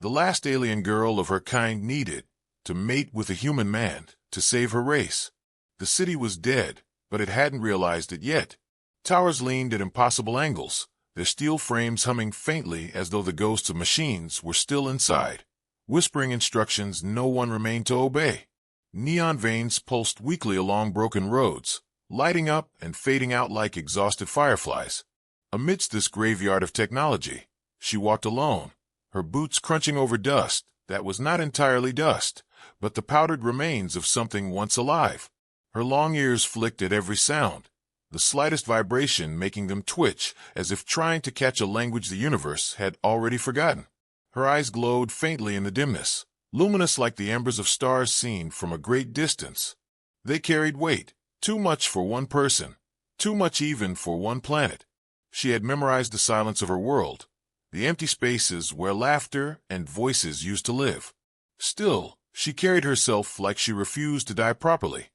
The last alien girl of her kind needed to mate with a human man to save her race. The city was dead, but it hadn't realized it yet. Towers leaned at impossible angles, their steel frames humming faintly as though the ghosts of machines were still inside, whispering instructions no one remained to obey. Neon veins pulsed weakly along broken roads, lighting up and fading out like exhausted fireflies. Amidst this graveyard of technology, she walked alone, her boots crunching over dust that was not entirely dust, but the powdered remains of something once alive. Her long ears flicked at every sound, the slightest vibration making them twitch as if trying to catch a language the universe had already forgotten. Her eyes glowed faintly in the dimness, luminous like the embers of stars seen from a great distance. They carried weight, too much for one person, too much even for one planet. She had memorized the silence of her world, the empty spaces where laughter and voices used to live. Still, she carried herself like she refused to die properly,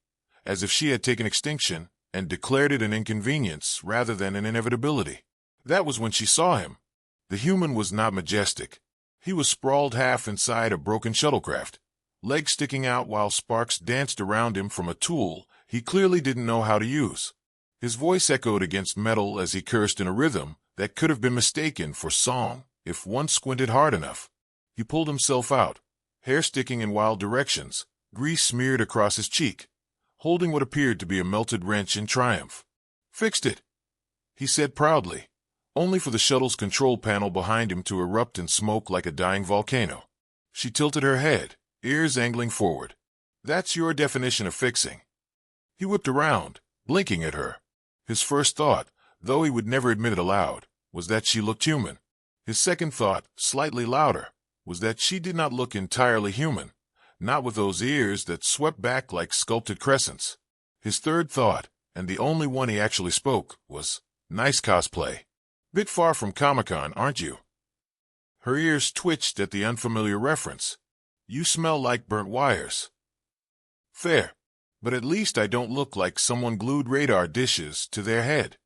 as if she had taken extinction and declared it an inconvenience rather than an inevitability. That was when she saw him. The human was not majestic. He was sprawled half inside a broken shuttlecraft, legs sticking out while sparks danced around him from a tool he clearly didn't know how to use. His voice echoed against metal as he cursed in a rhythm that could have been mistaken for song if one squinted hard enough. He pulled himself out, hair sticking in wild directions, grease smeared across his cheek, holding what appeared to be a melted wrench in triumph. "Fixed it," he said proudly, only for the shuttle's control panel behind him to erupt in smoke like a dying volcano. She tilted her head, ears angling forward. "That's your definition of fixing." He whipped around, blinking at her. His first thought, though he would never admit it aloud, was that she looked human. His second thought, slightly louder, was that she did not look entirely human, not with those ears that swept back like sculpted crescents. His third thought, and the only one he actually spoke, was, "Nice cosplay. Bit far from Comic-Con, aren't you?" Her ears twitched at the unfamiliar reference. "You smell like burnt wires." "Fair. But at least I don't look like someone glued radar dishes to their head."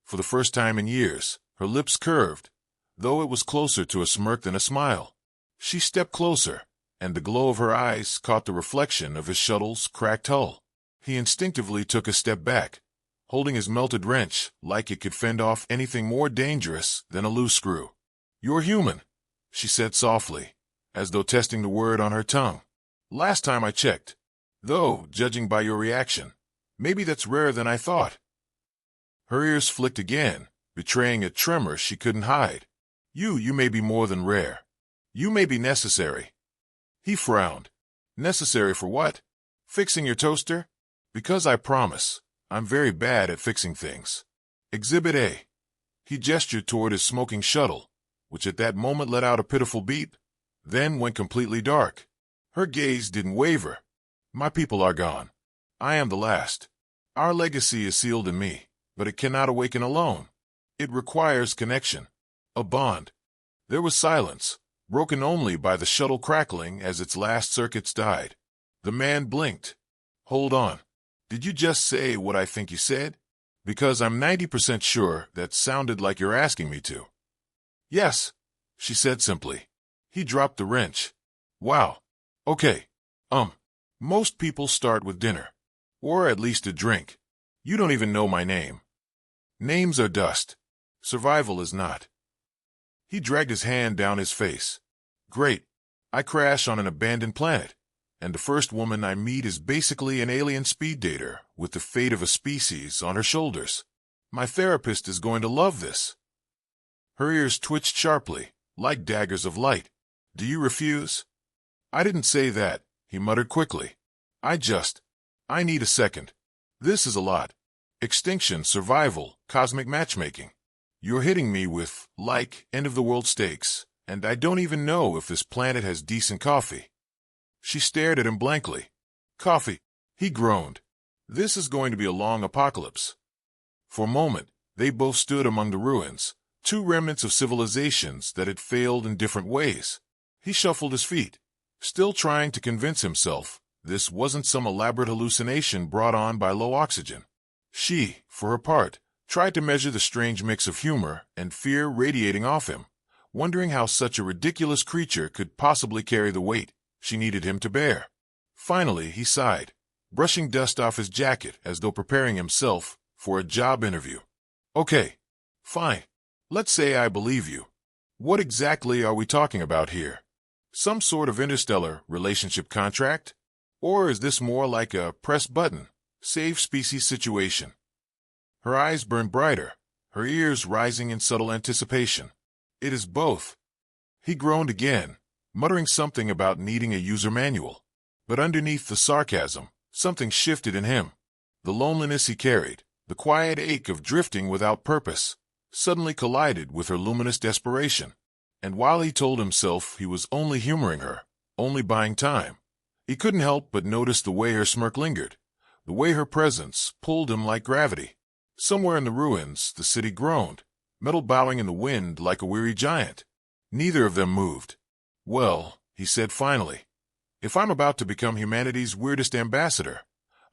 For the first time in years, her lips curved, though it was closer to a smirk than a smile. She stepped closer, and the glow of her eyes caught the reflection of his shuttle's cracked hull. He instinctively took a step back, holding his melted wrench like it could fend off anything more dangerous than a loose screw. "You're human," she said softly, as though testing the word on her tongue. "Last time I checked. Though, judging by your reaction, maybe that's rarer than I thought." Her ears flicked again, betraying a tremor she couldn't hide. You may be more than rare. You may be necessary." He frowned. "Necessary for what? Fixing your toaster? Because I promise, I'm very bad at fixing things. Exhibit A." He gestured toward his smoking shuttle, which at that moment let out a pitiful beep, then went completely dark. Her gaze didn't waver. "My people are gone. I am the last. Our legacy is sealed in me, but it cannot awaken alone. It requires connection. A bond." There was silence, broken only by the shuttle crackling as its last circuits died. The man blinked. "Hold on. Did you just say what I think you said? Because I'm 90% sure that sounded like you're asking me to." "Yes," she said simply. He dropped the wrench. "Wow. Okay. Most people start with dinner. Or at least a drink. You don't even know my name. Names are dust. Survival is not." He dragged his hand down his face. "Great. I crash on an abandoned planet, and the first woman I meet is basically an alien speed dater with the fate of a species on her shoulders. My therapist is going to love this." Her ears twitched sharply, like daggers of light. "Do you refuse?" "I didn't say that," he muttered quickly. I need a second. This is a lot. Extinction, survival, cosmic matchmaking. You're hitting me with, like, end-of-the-world stakes, and I don't even know if this planet has decent coffee." She stared at him blankly. "Coffee," he groaned. "This is going to be a long apocalypse." For a moment, they both stood among the ruins, two remnants of civilizations that had failed in different ways. He shuffled his feet, still trying to convince himself this wasn't some elaborate hallucination brought on by low oxygen. She, for her part, tried to measure the strange mix of humor and fear radiating off him, wondering how such a ridiculous creature could possibly carry the weight she needed him to bear. Finally, he sighed, brushing dust off his jacket as though preparing himself for a job interview. Okay, fine. Let's say I believe you. What exactly are we talking about here? Some sort of interstellar relationship contract? Or is this more like a press button, save species situation? Her eyes burned brighter, her ears rising in subtle anticipation. It is both. He groaned again, muttering something about needing a user manual. But underneath the sarcasm, something shifted in him. The loneliness he carried, the quiet ache of drifting without purpose, suddenly collided with her luminous desperation. And while he told himself he was only humoring her, only buying time, he couldn't help but notice the way her smirk lingered, the way her presence pulled him like gravity. Somewhere in the ruins, the city groaned, metal bowing in the wind like a weary giant. Neither of them moved. Well, he said finally, if I'm about to become humanity's weirdest ambassador,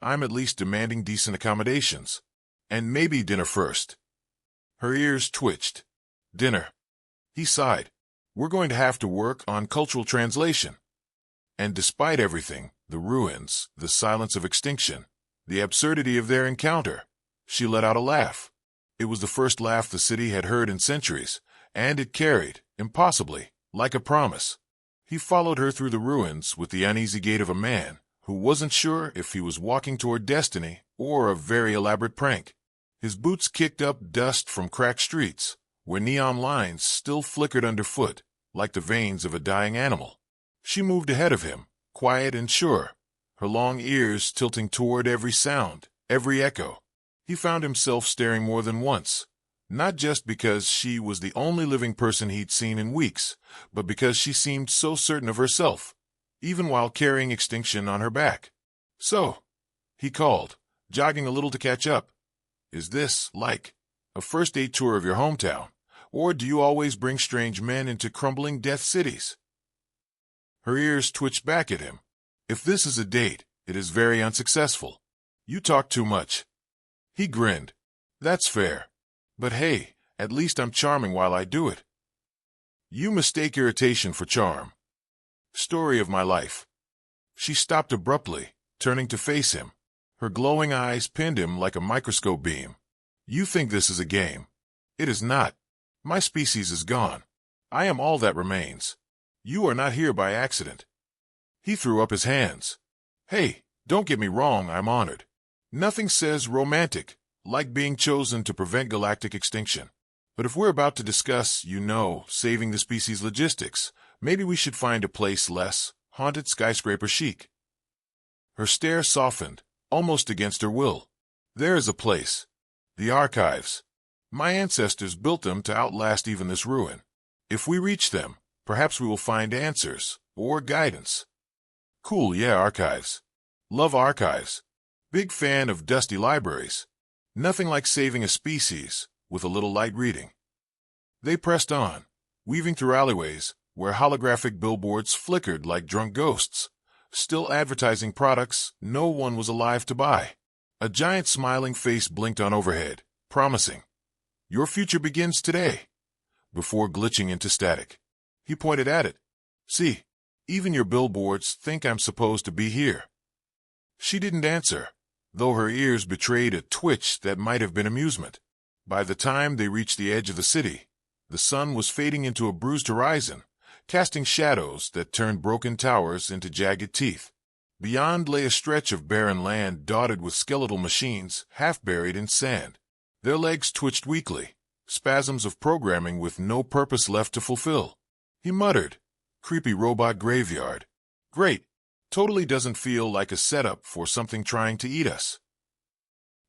I'm at least demanding decent accommodations. And maybe dinner first. Her ears twitched. Dinner. He sighed. We're going to have to work on cultural translation. And despite everything, the ruins, the silence of extinction, the absurdity of their encounter, she let out a laugh. It was the first laugh the city had heard in centuries, and it carried, impossibly, like a promise. He followed her through the ruins with the uneasy gait of a man who wasn't sure if he was walking toward destiny or a very elaborate prank. His boots kicked up dust from cracked streets, where neon lines still flickered underfoot, like the veins of a dying animal. She moved ahead of him, quiet and sure, her long ears tilting toward every sound, every echo. He found himself staring more than once, not just because she was the only living person he'd seen in weeks, but because she seemed so certain of herself, even while carrying extinction on her back. So, he called, jogging a little to catch up. Is this, like, a first date tour of your hometown, or do you always bring strange men into crumbling death cities? Her ears twitched back at him. If this is a date, it is very unsuccessful. You talk too much. He grinned. That's fair. But hey, at least I'm charming while I do it. You mistake irritation for charm. Story of my life. She stopped abruptly, turning to face him. Her glowing eyes pinned him like a microscope beam. You think this is a game. It is not. My species is gone. I am all that remains. You are not here by accident. He threw up his hands. Hey, don't get me wrong, I'm honored. Nothing says romantic, like being chosen to prevent galactic extinction. But if we're about to discuss, saving the species logistics, maybe we should find a place less haunted skyscraper chic. Her stare softened, almost against her will. There is a place. The archives. My ancestors built them to outlast even this ruin. If we reach them, perhaps we will find answers, or guidance. Cool, yeah, archives. Love archives. Big fan of dusty libraries. Nothing like saving a species with a little light reading. They pressed on, weaving through alleyways where holographic billboards flickered like drunk ghosts, still advertising products no one was alive to buy. A giant smiling face blinked on overhead, promising, "Your future begins today," before glitching into static. He pointed at it. "See, even your billboards think I'm supposed to be here." She didn't answer, though her ears betrayed a twitch that might have been amusement. By the time they reached the edge of the city, the sun was fading into a bruised horizon, casting shadows that turned broken towers into jagged teeth. Beyond lay a stretch of barren land dotted with skeletal machines half buried in sand. Their legs twitched weakly, spasms of programming with no purpose left to fulfill. He muttered, "Creepy robot graveyard. Great. Totally doesn't feel like a setup for something trying to eat us."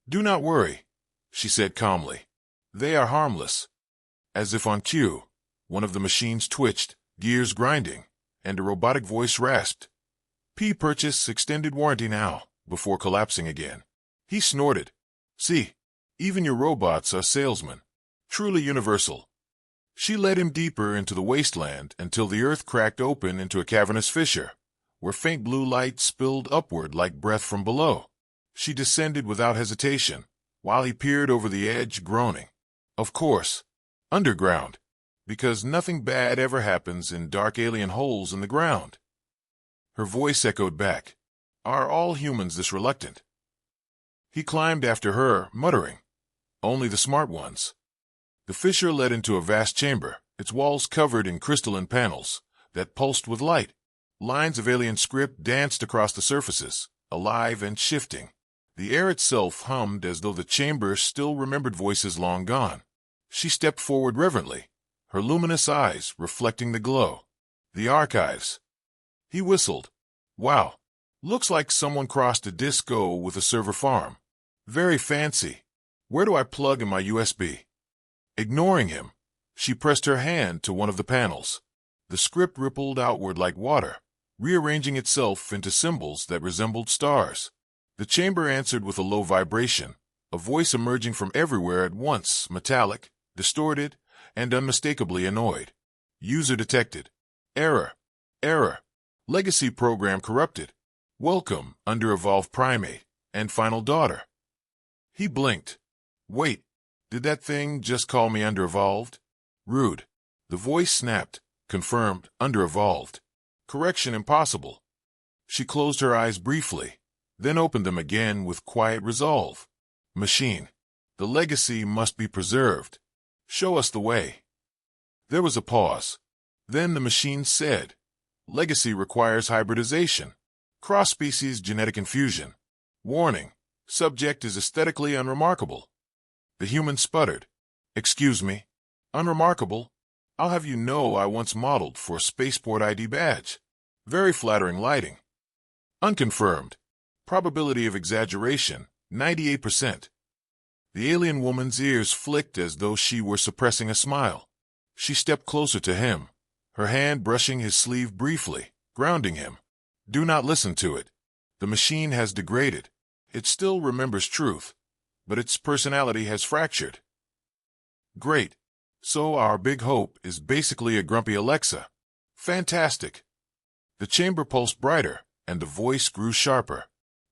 "Do not worry," she said calmly. "They are harmless." As if on cue, one of the machines twitched, gears grinding, and a robotic voice rasped, "Purchase extended warranty now," before collapsing again. He snorted. "See, even your robots are salesmen. Truly universal." She led him deeper into the wasteland until the earth cracked open into a cavernous fissure, where faint blue light spilled upward like breath from below. She descended without hesitation, while he peered over the edge, groaning. Of course. Underground. Because nothing bad ever happens in dark alien holes in the ground. Her voice echoed back. Are all humans this reluctant? He climbed after her, muttering, only the smart ones. The fissure led into a vast chamber, its walls covered in crystalline panels that pulsed with light. Lines of alien script danced across the surfaces, alive and shifting. The air itself hummed as though the chamber still remembered voices long gone. She stepped forward reverently, her luminous eyes reflecting the glow. The archives. He whistled. Wow. Looks like someone crossed a disco with a server farm. Very fancy. Where do I plug in my USB? Ignoring him, she pressed her hand to one of the panels. The script rippled outward like water, rearranging itself into symbols that resembled stars. The chamber answered with a low vibration, a voice emerging from everywhere at once, metallic, distorted, and unmistakably annoyed. User detected. Error. Error. Legacy program corrupted. Welcome, under-evolved primate, and final daughter. He blinked. Wait, did that thing just call me under-evolved? Rude. The voice snapped. Confirmed, under-evolved. Correction impossible. She closed her eyes briefly, then opened them again with quiet resolve. Machine. The legacy must be preserved. Show us the way. There was a pause. Then the machine said, legacy requires hybridization. Cross-species genetic infusion. Warning. Subject is aesthetically unremarkable. The human sputtered. Excuse me. Unremarkable? I'll have you know I once modeled for a spaceport ID badge. Very flattering lighting. Unconfirmed. Probability of exaggeration, 98%. The alien woman's ears flicked as though she were suppressing a smile. She stepped closer to him, her hand brushing his sleeve briefly, grounding him. Do not listen to it. The machine has degraded. It still remembers truth, but its personality has fractured. Great. So our big hope is basically a grumpy Alexa. Fantastic. The chamber pulsed brighter, and the voice grew sharper.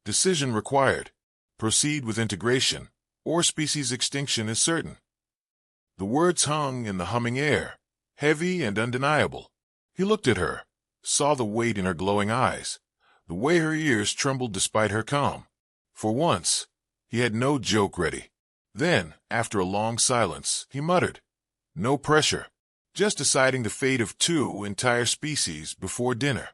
Decision required. Proceed with integration, or species extinction is certain. The words hung in the humming air, heavy and undeniable. He looked at her, saw the weight in her glowing eyes, the way her ears trembled despite her calm. For once, he had no joke ready. Then, after a long silence, he muttered, no pressure, just deciding the fate of 2 entire species before dinner.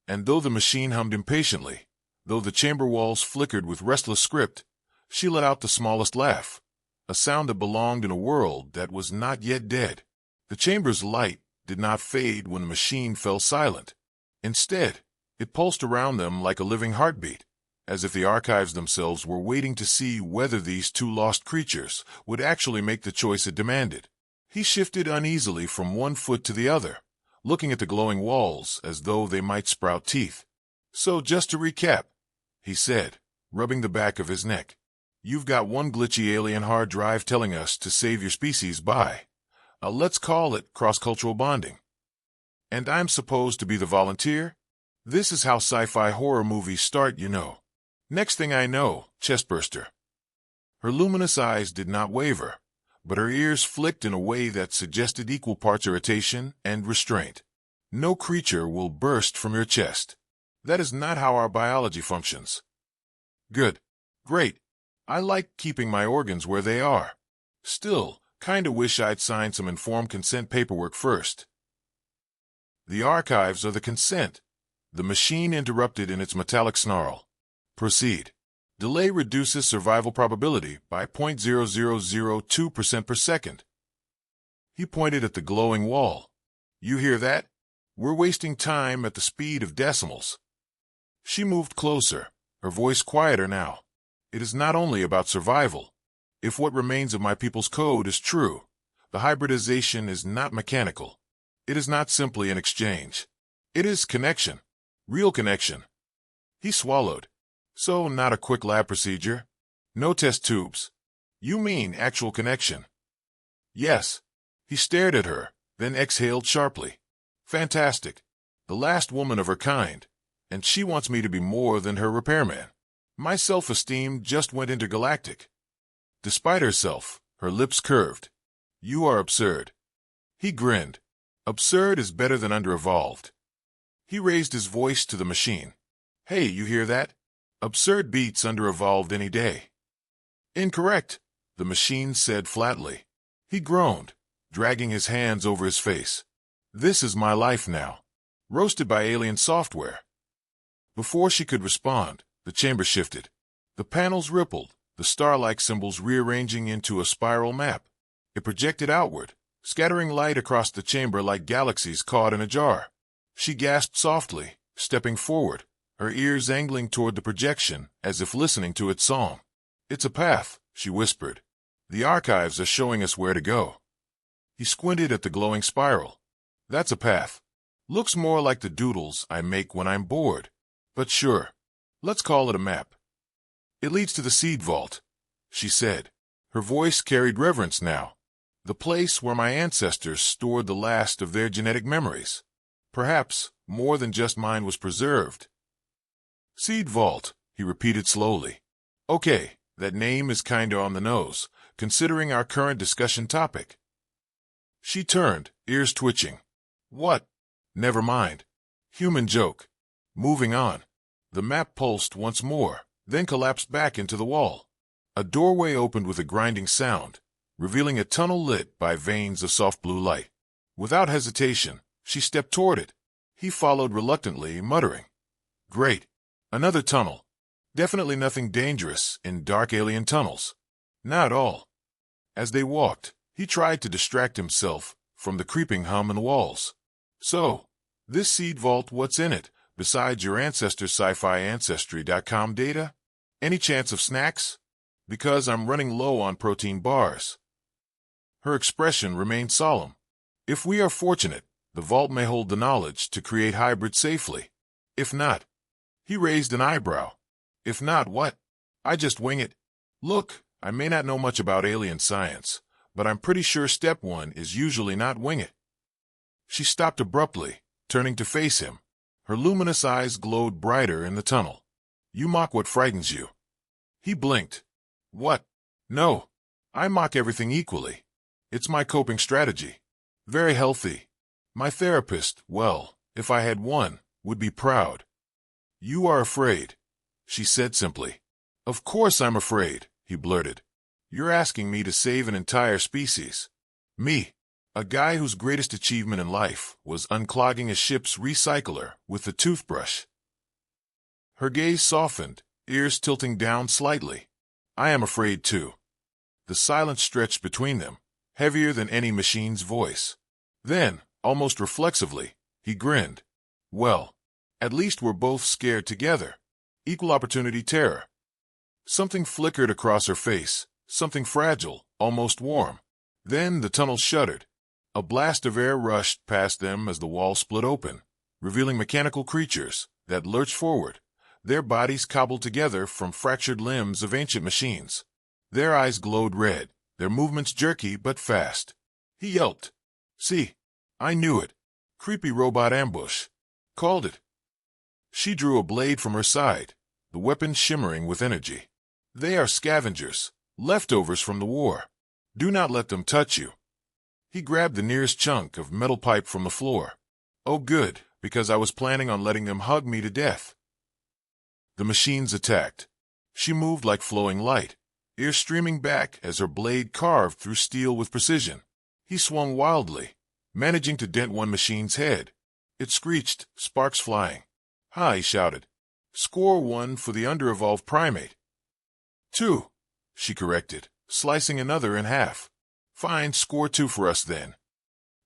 And though the machine hummed impatiently, though the chamber walls flickered with restless script, she let out the smallest laugh, a sound that belonged in a world that was not yet dead. The chamber's light did not fade when the machine fell silent. Instead, it pulsed around them like a living heartbeat, as if the archives themselves were waiting to see whether these 2 lost creatures would actually make the choice it demanded. He shifted uneasily from one foot to the other, looking at the glowing walls as though they might sprout teeth. So just to recap, he said, rubbing the back of his neck, you've got one glitchy alien hard drive telling us to save your species by, let's call it cross-cultural bonding. And I'm supposed to be the volunteer? This is how sci-fi horror movies start, you know. Next thing I know, chestburster. Her luminous eyes did not waver, but her ears flicked in a way that suggested equal parts irritation and restraint. No creature will burst from your chest. That is not how our biology functions. Good. Great. I like keeping my organs where they are. Still, kinda wish I'd signed some informed consent paperwork first. The archives are the consent. The machine interrupted in its metallic snarl. Proceed. Delay reduces survival probability by 0.0002% per second. He pointed at the glowing wall. You hear that? We're wasting time at the speed of decimals. She moved closer, her voice quieter now. It is not only about survival. If what remains of my people's code is true, the hybridization is not mechanical. It is not simply an exchange. It is connection. Real connection. He swallowed. So not a quick lab procedure? No test tubes? You mean actual connection? Yes. He stared at her, then exhaled sharply. Fantastic. The last woman of her kind, and she wants me to be more than her repairman. My self-esteem just went intergalactic. Despite herself, her lips curved. You are absurd. He grinned. Absurd is better than under-evolved. He raised his voice to the machine. Hey, you hear that? Absurd beats under-evolved any day. Incorrect, the machine said flatly. He groaned, dragging his hands over his face. This is my life now. Roasted by alien software. Before she could respond, the chamber shifted. The panels rippled, the star-like symbols rearranging into a spiral map. It projected outward, scattering light across the chamber like galaxies caught in a jar. She gasped softly, stepping forward, her ears angling toward the projection as if listening to its song. It's a path, she whispered. The archives are showing us where to go. He squinted at the glowing spiral. That's a path. Looks more like the doodles I make when I'm bored. But sure, let's call it a map. It leads to the seed vault, she said. Her voice carried reverence now. The place where my ancestors stored the last of their genetic memories. Perhaps more than just mine was preserved. Seed vault, he repeated slowly. Okay, that name is kinda on the nose, considering our current discussion topic. She turned, ears twitching. What? Never mind. Human joke. Moving on. The map pulsed once more, then collapsed back into the wall. A doorway opened with a grinding sound, revealing a tunnel lit by veins of soft blue light. Without hesitation, she stepped toward it. He followed reluctantly, muttering, Great. Another tunnel. Definitely nothing dangerous in dark alien tunnels. Not at all. As they walked, he tried to distract himself from the creeping hum in the walls. So, this seed vault, what's in it, besides your ancestors' Sci-Fi Ancestry.com data? Any chance of snacks? Because I'm running low on protein bars. Her expression remained solemn. If we are fortunate, the vault may hold the knowledge to create hybrids safely. If not, he raised an eyebrow. If not, what? I just wing it. Look, I may not know much about alien science, but I'm pretty sure step one is usually not wing it. She stopped abruptly, turning to face him. Her luminous eyes glowed brighter in the tunnel. You mock what frightens you. He blinked. What? No. I mock everything equally. It's my coping strategy. Very healthy. My therapist, well, if I had one, would be proud. You are afraid, she said simply. Of course I'm afraid, he blurted. You're asking me to save an entire species. Me, a guy whose greatest achievement in life was unclogging a ship's recycler with a toothbrush. Her gaze softened, ears tilting down slightly. I am afraid too. The silence stretched between them, heavier than any machine's voice. Then, almost reflexively, he grinned. Well, at least we're both scared together. Equal opportunity terror. Something flickered across her face, something fragile, almost warm. Then the tunnel shuddered. A blast of air rushed past them as the wall split open, revealing mechanical creatures that lurched forward, their bodies cobbled together from fractured limbs of ancient machines. Their eyes glowed red, their movements jerky but fast. He yelped. See, I knew it. Creepy robot ambush. Called it. She drew a blade from her side, the weapon shimmering with energy. They are scavengers, leftovers from the war. Do not let them touch you. He grabbed the nearest chunk of metal pipe from the floor. Oh good, because I was planning on letting them hug me to death. The machines attacked. She moved like flowing light, ears streaming back as her blade carved through steel with precision. He swung wildly, managing to dent one machine's head. It screeched, sparks flying. Ha, he shouted. Score one for the under-evolved primate. 2, she corrected, slicing another in half. Fine, score 2 for us then.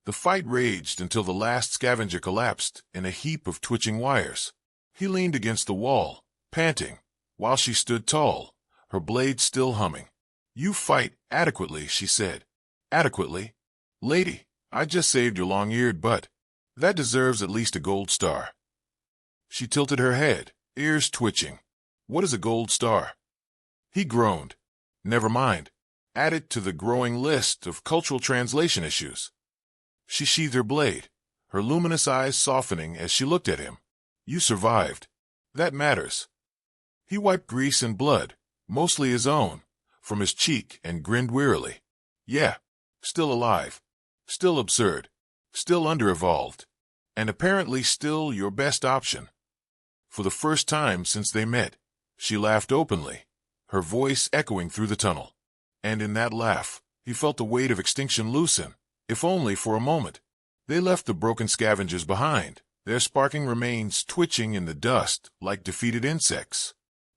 The fight raged until the last scavenger collapsed in a heap of twitching wires. He leaned against the wall, panting, while she stood tall, her blade still humming. You fight adequately, she said. Adequately? Lady, I just saved your long-eared butt. That deserves at least a gold star. She tilted her head, ears twitching. What is a gold star? He groaned. Never mind. Add it to the growing list of cultural translation issues. She sheathed her blade, her luminous eyes softening as she looked at him. You survived. That matters. He wiped grease and blood, mostly his own, from his cheek and grinned wearily. Yeah, still alive. Still absurd. Still under-evolved. And apparently still your best option. For the first time since they met, she laughed openly, her voice echoing through the tunnel. And in that laugh, he felt the weight of extinction loosen, if only for a moment. They left the broken scavengers behind, their sparking remains twitching in the dust like defeated insects.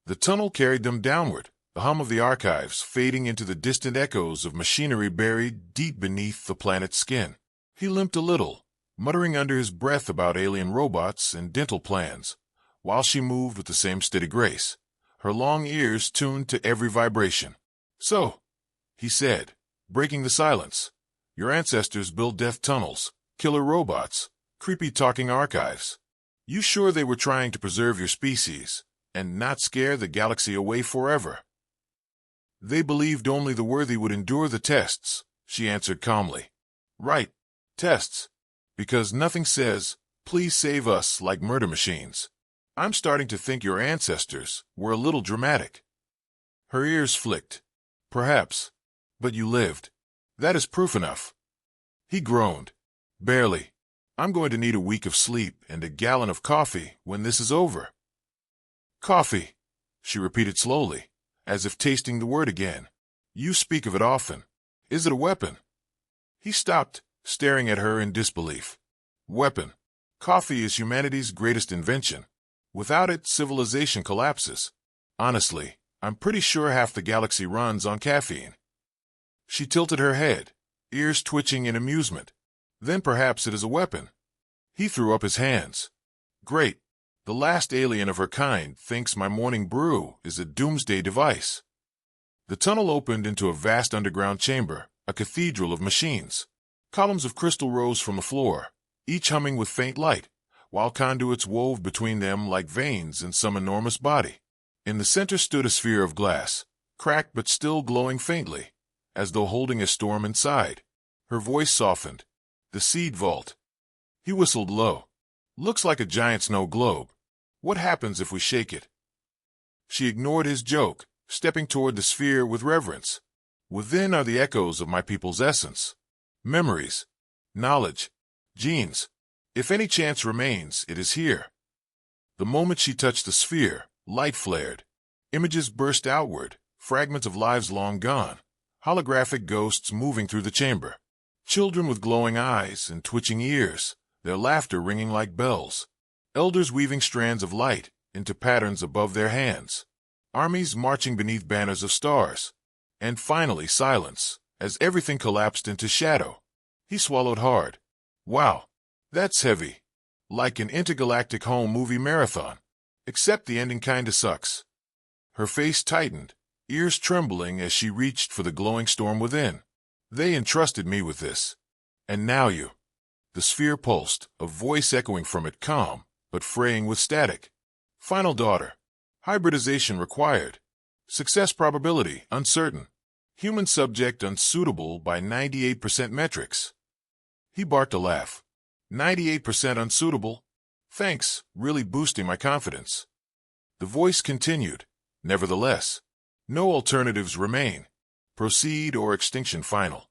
The tunnel carried them downward, the hum of the archives fading into the distant echoes of machinery buried deep beneath the planet's skin. He limped a little, muttering under his breath about alien robots and dental plans, while she moved with the same steady grace, her long ears tuned to every vibration. "So," he said, breaking the silence, "your ancestors built death tunnels, killer robots, creepy talking archives. You sure they were trying to preserve your species and not scare the galaxy away forever?" "They believed only the worthy would endure the tests," she answered calmly. "Right, tests. Because nothing says, 'Please save us,' like murder machines. I'm starting to think your ancestors were a little dramatic." Her ears flicked. "Perhaps. But you lived. That is proof enough." He groaned. "Barely. I'm going to need a week of sleep and a gallon of coffee when this is over." "Coffee," she repeated slowly, as if tasting the word again. "You speak of it often. Is it a weapon?" He stopped, staring at her in disbelief. "Weapon. Coffee is humanity's greatest invention. Without it, civilization collapses. Honestly, I'm pretty sure half the galaxy runs on caffeine." She tilted her head, ears twitching in amusement. "Then perhaps it is a weapon." He threw up his hands. "Great. The last alien of her kind thinks my morning brew is a doomsday device." The tunnel opened into a vast underground chamber, a cathedral of machines. Columns of crystal rose from the floor, each humming with faint light, while conduits wove between them like veins in some enormous body. In the center stood a sphere of glass, cracked but still glowing faintly, as though holding a storm inside. Her voice softened. "The seed vault." He whistled low. "Looks like a giant snow globe. What happens if we shake it?" She ignored his joke, stepping toward the sphere with reverence. "Within are the echoes of my people's essence. Memories, knowledge, genes. If any chance remains, it is here." The moment she touched the sphere, light flared. Images burst outward, fragments of lives long gone, holographic ghosts moving through the chamber. Children with glowing eyes and twitching ears, their laughter ringing like bells. Elders weaving strands of light into patterns above their hands. Armies marching beneath banners of stars. And finally silence, as everything collapsed into shadow. He swallowed hard. "Wow, that's heavy. Like an intergalactic home movie marathon. Except the ending kinda sucks." Her face tightened, ears trembling as she reached for the glowing storm within. "They entrusted me with this. And now you." The sphere pulsed, a voice echoing from it, calm, but fraying with static. "Final daughter. Hybridization required. Success probability uncertain. Human subject unsuitable by 98% metrics." He barked a laugh. 98% unsuitable? Thanks, really boosting my confidence." The voice continued. "Nevertheless, no alternatives remain. Proceed or extinction final."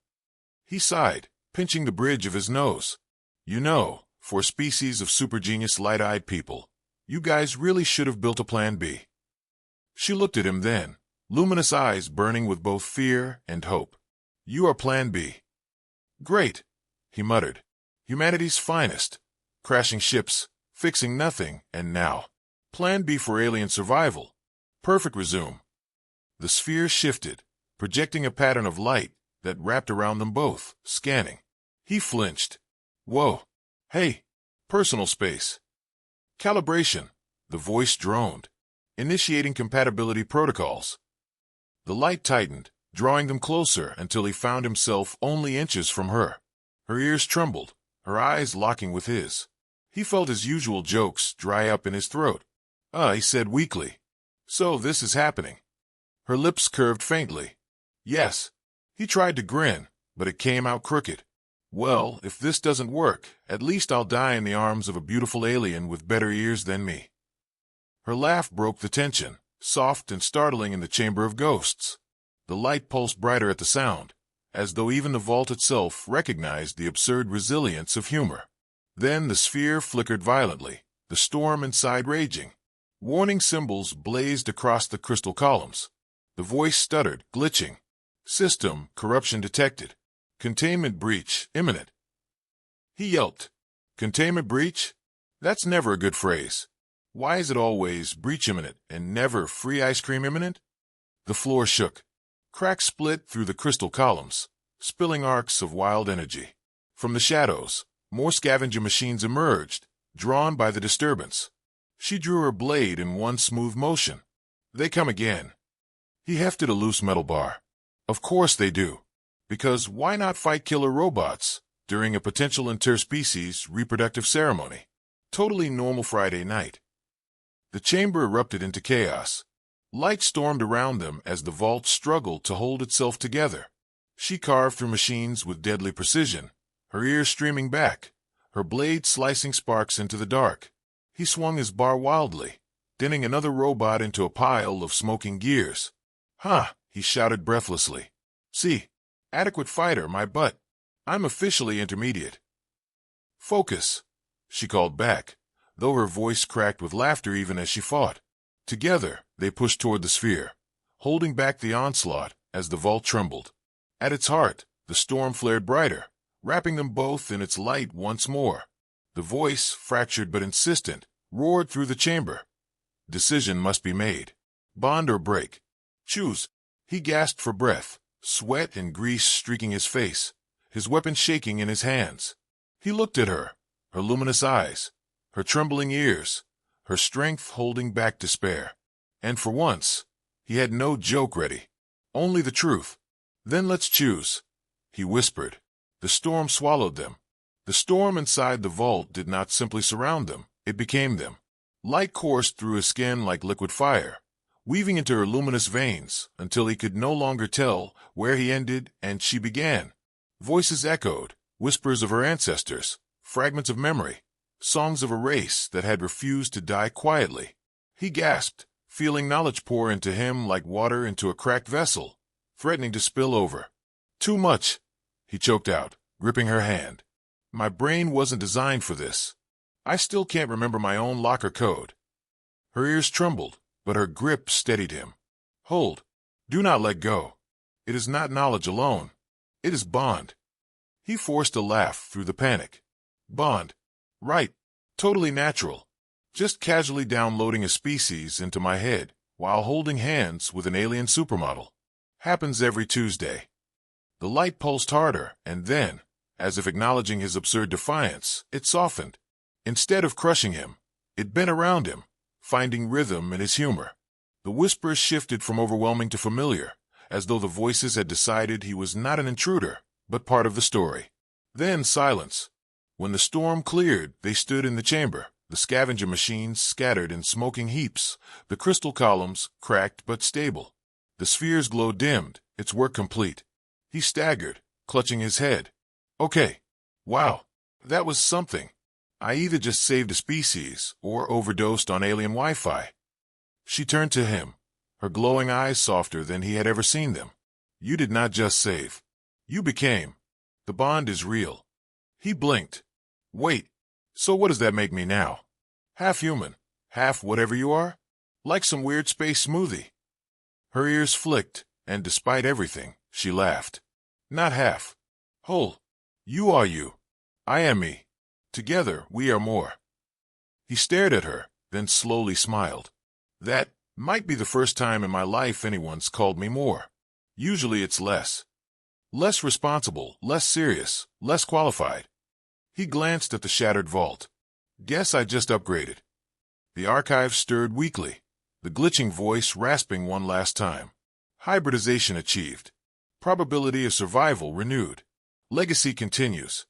He sighed, pinching the bridge of his nose. "You know, for a species of supergenius light-eyed people, you guys really should have built a plan B." She looked at him then, luminous eyes burning with both fear and hope. "You are plan B." "Great," he muttered. "Humanity's finest. Crashing ships, fixing nothing, and now. Plan B for alien survival. Perfect. Resume." The sphere shifted, projecting a pattern of light that wrapped around them both, scanning. He flinched. "Whoa. Hey. Personal space." "Calibration," the voice droned. "Initiating compatibility protocols." The light tightened, drawing them closer until he found himself only inches from her. Her ears trembled, her eyes locking with his. He felt his usual jokes dry up in his throat. He said weakly. "So this is happening." Her lips curved faintly. "Yes." He tried to grin, but it came out crooked. "Well, if this doesn't work, at least I'll die in the arms of a beautiful alien with better ears than me." Her laugh broke the tension, soft and startling in the chamber of ghosts. The light pulsed brighter at the sound, as though even the vault itself recognized the absurd resilience of humor. Then the sphere flickered violently, the storm inside raging. Warning symbols blazed across the crystal columns. The voice stuttered, glitching. System corruption detected. Containment breach imminent. He yelped. Containment breach? That's never a good phrase. Why is it always breach imminent and never free ice cream imminent? The floor shook. Cracks split through the crystal columns, spilling arcs of wild energy. From the shadows, more scavenger machines emerged, drawn by the disturbance. She drew her blade in one smooth motion. They come again. He hefted a loose metal bar. Of course they do. Because why not fight killer robots during a potential interspecies reproductive ceremony? Totally normal Friday night. The chamber erupted into chaos. Light stormed around them as the vault struggled to hold itself together. She carved through machines with deadly precision, her ears streaming back, her blade slicing sparks into the dark. He swung his bar wildly, denting another robot into a pile of smoking gears. "Huh," he shouted breathlessly. "See, adequate fighter, my butt. I'm officially intermediate." "Focus," she called back, though her voice cracked with laughter even as she fought. Together, they pushed toward the sphere, holding back the onslaught as the vault trembled. At its heart, the storm flared brighter, wrapping them both in its light once more. The voice, fractured but insistent, roared through the chamber. Decision must be made. Bond or break. Choose. He gasped for breath, sweat and grease streaking his face, his weapon shaking in his hands. He looked at her, her luminous eyes, her trembling ears, her strength holding back despair. And for once, he had no joke ready, only the truth. "Then let's choose," he whispered. The storm swallowed them. The storm inside the vault did not simply surround them, it became them. Light coursed through his skin like liquid fire, weaving into her luminous veins until he could no longer tell where he ended and she began. Voices echoed, whispers of her ancestors, fragments of memory, songs of a race that had refused to die quietly. He gasped, feeling knowledge pour into him like water into a cracked vessel, threatening to spill over. "Too much," he choked out, gripping her hand. "My brain wasn't designed for this. I still can't remember my own locker code." Her ears trembled, but her grip steadied him. "Hold. Do not let go. It is not knowledge alone. It is bond." He forced a laugh through the panic. "Bond. Right. Totally natural. Just casually downloading a species into my head while holding hands with an alien supermodel. Happens every Tuesday." The light pulsed harder, and then, as if acknowledging his absurd defiance, it softened. Instead of crushing him, it bent around him, finding rhythm in his humor. The whispers shifted from overwhelming to familiar, as though the voices had decided he was not an intruder, but part of the story. Then silence. When the storm cleared, they stood in the chamber, the scavenger machines scattered in smoking heaps, the crystal columns cracked but stable. The sphere's glow dimmed, its work complete. He staggered, clutching his head. "Okay. Wow. That was something. I either just saved a species or overdosed on alien Wi-Fi." She turned to him, her glowing eyes softer than he had ever seen them. "You did not just save. You became. The bond is real." He blinked. "Wait. So what does that make me now? Half human, half whatever you are? Like some weird space smoothie?" Her ears flicked, and despite everything, she laughed. "Not half. Whole. You are you. I am me. Together, we are more." He stared at her, then slowly smiled. "That might be the first time in my life anyone's called me more. Usually it's less. Less responsible, less serious, less qualified." He glanced at the shattered vault. "Guess I just upgraded." The archive stirred weakly, the glitching voice rasping one last time. "Hybridization achieved. Probability of survival renewed. Legacy continues."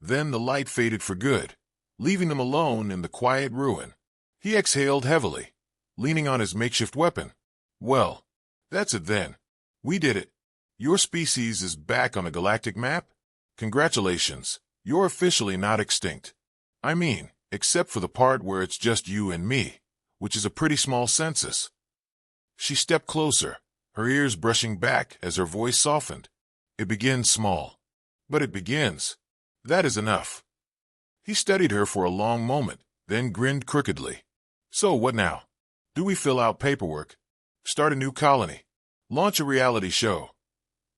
Then the light faded for good, leaving them alone in the quiet ruin. He exhaled heavily, leaning on his makeshift weapon. "Well, that's it then. We did it. Your species is back on a galactic map? Congratulations, you're officially not extinct. I mean, except for the part where it's just you and me, which is a pretty small census." She stepped closer, her ears brushing back as her voice softened. It begins small. But it begins. That is enough. He studied her for a long moment, then grinned crookedly. So what now? Do we fill out paperwork? Start a new colony? Launch a reality show?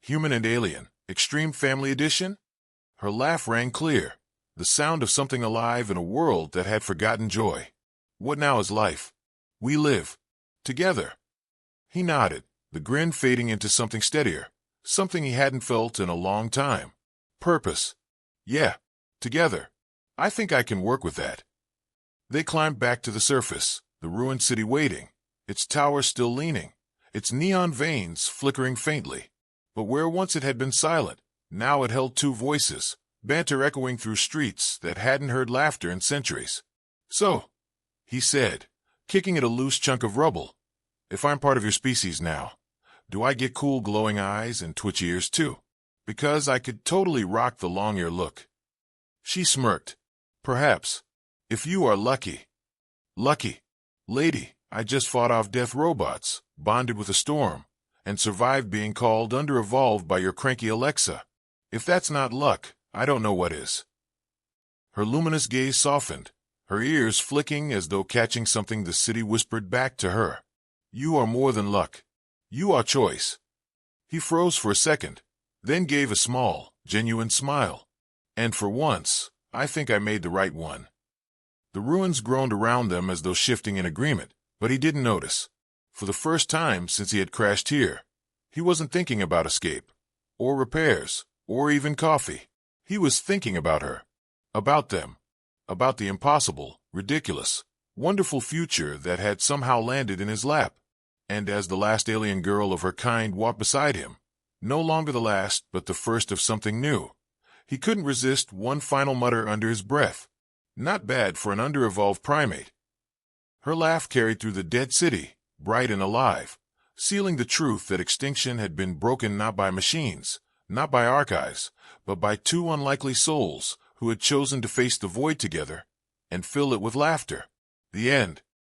Human and Alien, Extreme Family Edition? Her laugh rang clear, the sound of something alive in a world that had forgotten joy. What now is life? We live. Together. He nodded, the grin fading into something steadier, something he hadn't felt in a long time. Purpose. Yeah. Together. I think I can work with that. They climbed back to the surface, the ruined city waiting, its towers still leaning, its neon veins flickering faintly. But where once it had been silent, now it held two voices, banter echoing through streets that hadn't heard laughter in centuries. So, he said, kicking at a loose chunk of rubble, if I'm part of your species now, do I get cool glowing eyes and twitchy ears too? Because I could totally rock the long-ear look. She smirked. Perhaps. If you are lucky. Lucky. Lady, I just fought off death robots, bonded with a storm, and survived being called under-evolved by your cranky Alexa. If that's not luck, I don't know what is. Her luminous gaze softened, her ears flicking as though catching something the city whispered back to her. You are more than luck. You are choice. He froze for a second, then gave a small, genuine smile. And for once, I think I made the right one. The ruins groaned around them as though shifting in agreement, but he didn't notice. For the first time since he had crashed here, he wasn't thinking about escape, or repairs, or even coffee. He was thinking about her, about them, about the impossible, ridiculous, wonderful future that had somehow landed in his lap. And as the last alien girl of her kind walked beside him, no longer the last but the first of something new, he couldn't resist one final mutter under his breath. Not bad for an under-evolved primate. Her laugh carried through the dead city, bright and alive, sealing the truth that extinction had been broken not by machines, not by archives, but by two unlikely souls who had chosen to face the void together and fill it with laughter. The end.